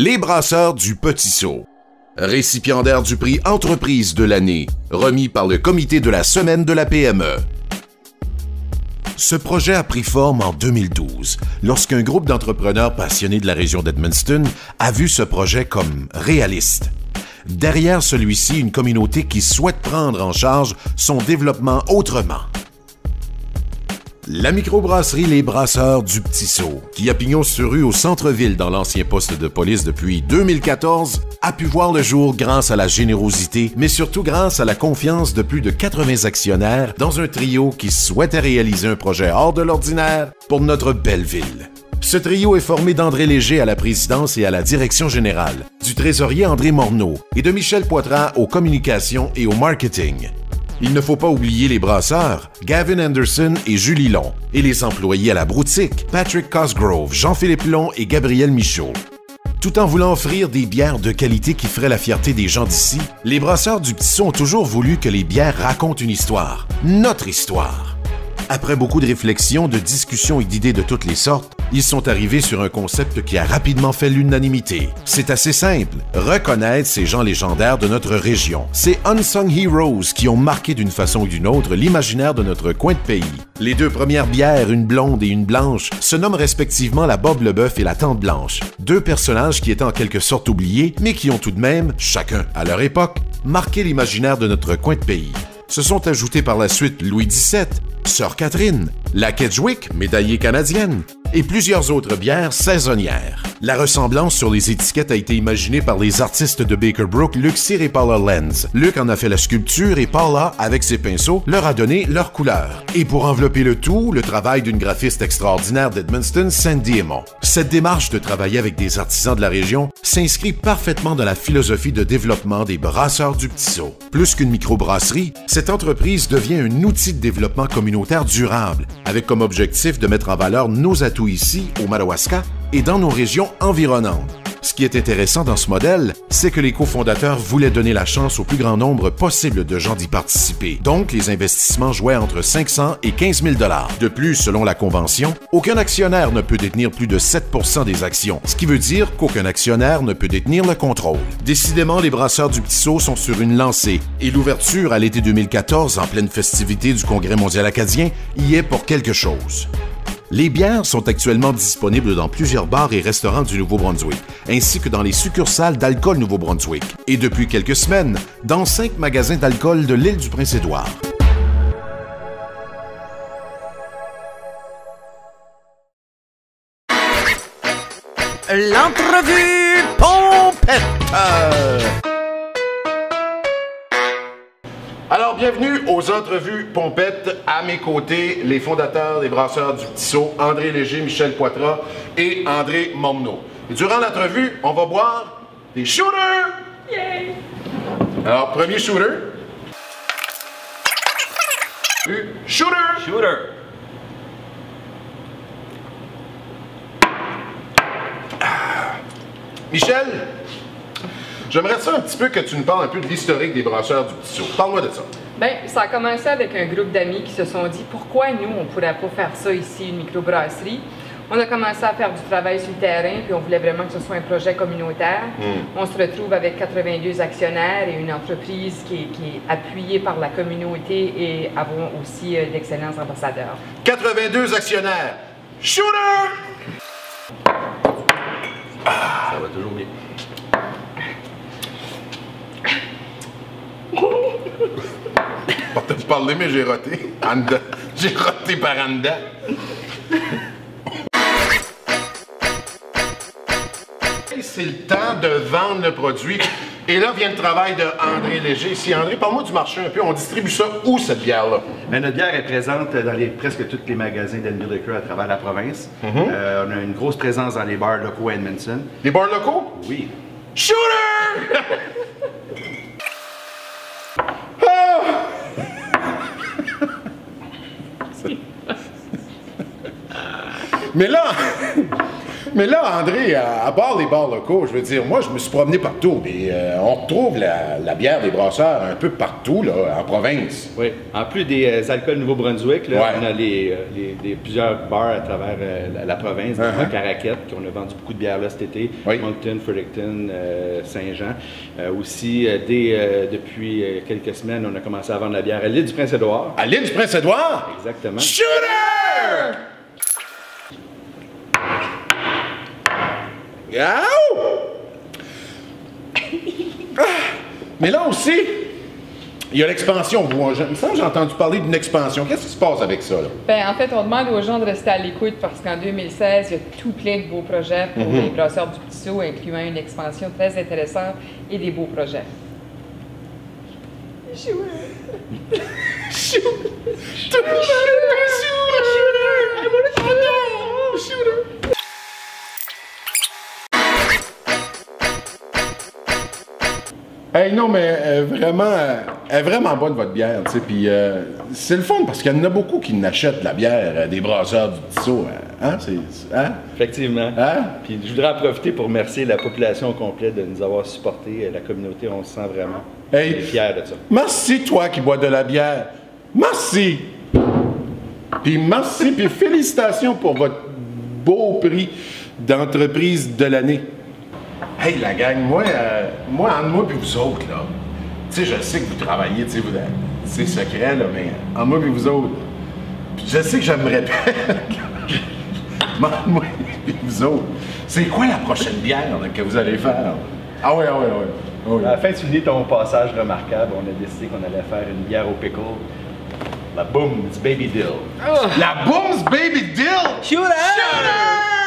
Les brasseurs du Petit Saut. Récipiendaire du prix Entreprise de l'année, remis par le comité de la semaine de la PME. Ce projet a pris forme en 2012, lorsqu'un groupe d'entrepreneurs passionnés de la région d'Edmundston a vu ce projet comme réaliste. Derrière celui-ci, une communauté qui souhaite prendre en charge son développement autrement. La microbrasserie Les Brasseurs du Petit Saut, qui a pignon sur rue au centre-ville dans l'ancien poste de police depuis 2014, a pu voir le jour grâce à la générosité, mais surtout grâce à la confiance de plus de 80 actionnaires dans un trio qui souhaitait réaliser un projet hors de l'ordinaire pour notre belle ville. Ce trio est formé d'André Léger à la présidence et à la direction générale, du trésorier André Morneau et de Michel Poitras aux communications et au marketing. Il ne faut pas oublier les brasseurs, Gavin Anderson et Julie Long, et les employés à la boutique, Patrick Cosgrove, Jean-Philippe Long et Gabriel Michaud. Tout en voulant offrir des bières de qualité qui feraient la fierté des gens d'ici, les brasseurs du Petit Saut ont toujours voulu que les bières racontent une histoire, notre histoire. Après beaucoup de réflexions, de discussions et d'idées de toutes les sortes, ils sont arrivés sur un concept qui a rapidement fait l'unanimité. C'est assez simple, reconnaître ces gens légendaires de notre région. Ces unsung heroes qui ont marqué d'une façon ou d'une autre l'imaginaire de notre coin de pays. Les deux premières bières, une blonde et une blanche, se nomment respectivement la Bob le Bœuf et la Tante Blanche. Deux personnages qui étaient en quelque sorte oubliés, mais qui ont tout de même, chacun à leur époque, marqué l'imaginaire de notre coin de pays. Se sont ajoutés par la suite Louis XVII, Sœur Catherine, la Kedgewick, médaillée canadienne, et plusieurs autres bières saisonnières. La ressemblance sur les étiquettes a été imaginée par les artistes de Baker Brook, Luc Cyr et Paula Lenz. Luc en a fait la sculpture et Paula, avec ses pinceaux, leur a donné leur couleur. Et pour envelopper le tout, le travail d'une graphiste extraordinaire d'Edmundston, Sandy Aymon. Cette démarche de travailler avec des artisans de la région s'inscrit parfaitement dans la philosophie de développement des brasseurs du Petit Saut. Plus qu'une microbrasserie, cette entreprise devient un outil de développement communautaire durable, avec comme objectif de mettre en valeur nos atouts ici, au Madawaska, et dans nos régions environnantes. Ce qui est intéressant dans ce modèle, c'est que les cofondateurs voulaient donner la chance au plus grand nombre possible de gens d'y participer. Donc, les investissements jouaient entre 500 et 15 000 $. De plus, selon la convention, aucun actionnaire ne peut détenir plus de 7 % des actions, ce qui veut dire qu'aucun actionnaire ne peut détenir le contrôle. Décidément, les brasseurs du Petit Saut sont sur une lancée, et l'ouverture à l'été 2014, en pleine festivité du Congrès mondial acadien, y est pour quelque chose. Les bières sont actuellement disponibles dans plusieurs bars et restaurants du Nouveau-Brunswick, ainsi que dans les succursales d'Alcool Nouveau-Brunswick, et depuis quelques semaines, dans 5 magasins d'alcool de l'île du Prince-Édouard. L'entrevue pompette! Alors, bienvenue aux entrevues pompettes. À mes côtés, les fondateurs des Brasseurs du Petit Saut, André Léger, Michel Poitras et André Morneau. Et durant l'entrevue, on va boire des shooters! Yay! Alors, premier shooter. Shooter! Shooter! Michel, j'aimerais ça un petit peu que tu nous parles un peu de l'historique des Brasseurs du Petit Saut. Parle-moi de ça. Bien, ça a commencé avec un groupe d'amis qui se sont dit pourquoi nous, on ne pourrait pas faire ça ici, une microbrasserie. On a commencé à faire du travail sur le terrain, puis on voulait vraiment que ce soit un projet communautaire. On se retrouve avec 82 actionnaires et une entreprise qui est appuyée par la communauté et avons aussi d'excellents ambassadeurs. 82 actionnaires. Shooter! Ça va toujours bien. Pas te parler, mais j'ai roté. J'ai roté par en dedans. C'est le temps de vendre le produit. Et là vient le travail de André Léger. Ici, André, parle-moi du marché un peu. On distribue ça où, cette bière-là? Mais notre bière est présente dans presque tous les magasins d'Envy Liquor à travers la province. On a une grosse présence dans les bars locaux à Edmundston. Les bars locaux? Oui. Shooter! Ah! Mais là, André, à part les bars locaux, je veux dire, moi, je me suis promené partout. Et on retrouve la bière des brasseurs un peu partout, là, en province. Oui. En plus des alcools Nouveau-Brunswick, là, Ouais. on a plusieurs bars à travers la province, dont Caraquette, qu'on a vendu beaucoup de bières là cet été, Oui. Moncton, Fredericton, Saint-Jean. Aussi, depuis quelques semaines, on a commencé à vendre la bière à l'île du Prince-Édouard. À l'île du Prince-Édouard? Exactement. Shooter! Yaou! Ah! Mais là aussi, il y a l'expansion. Il me semble que j'ai entendu parler d'une expansion. Qu'est-ce qui se passe avec ça, là? Ben, en fait, on demande aux gens de rester à l'écoute parce qu'en 2016, il y a tout plein de beaux projets pour les brasseurs du Petit Saut, incluant une expansion très intéressante et des beaux projets. Hey, non, mais vraiment, elle est vraiment bonne, votre bière, tu sais, puis c'est le fun, parce qu'il y en a beaucoup qui n'achètent de la bière des brasseurs du Petit Saut, hein? Hein? Effectivement. Hein? Puis je voudrais en profiter pour remercier la population complète de nous avoir supportés. La communauté, on se sent vraiment fiers de ça. Merci, toi qui bois de la bière. Merci! Puis merci, puis félicitations pour votre beau prix d'entreprise de l'année. Hey, la gang, moi, entre moi et vous autres, là, tu sais, je sais que vous travaillez, tu sais, c'est secret, là, mais entre moi et vous autres, puis je sais que je me répète, mais entre moi et vous autres, c'est quoi la prochaine bière là, que vous allez faire? Ah oui, ah oui, ah oui. Ah oui. À la fin de souligner ton passage remarquable, on a décidé qu'on allait faire une bière au pickle. La Booms Baby Dill. La Booms Baby Dill! Shooter!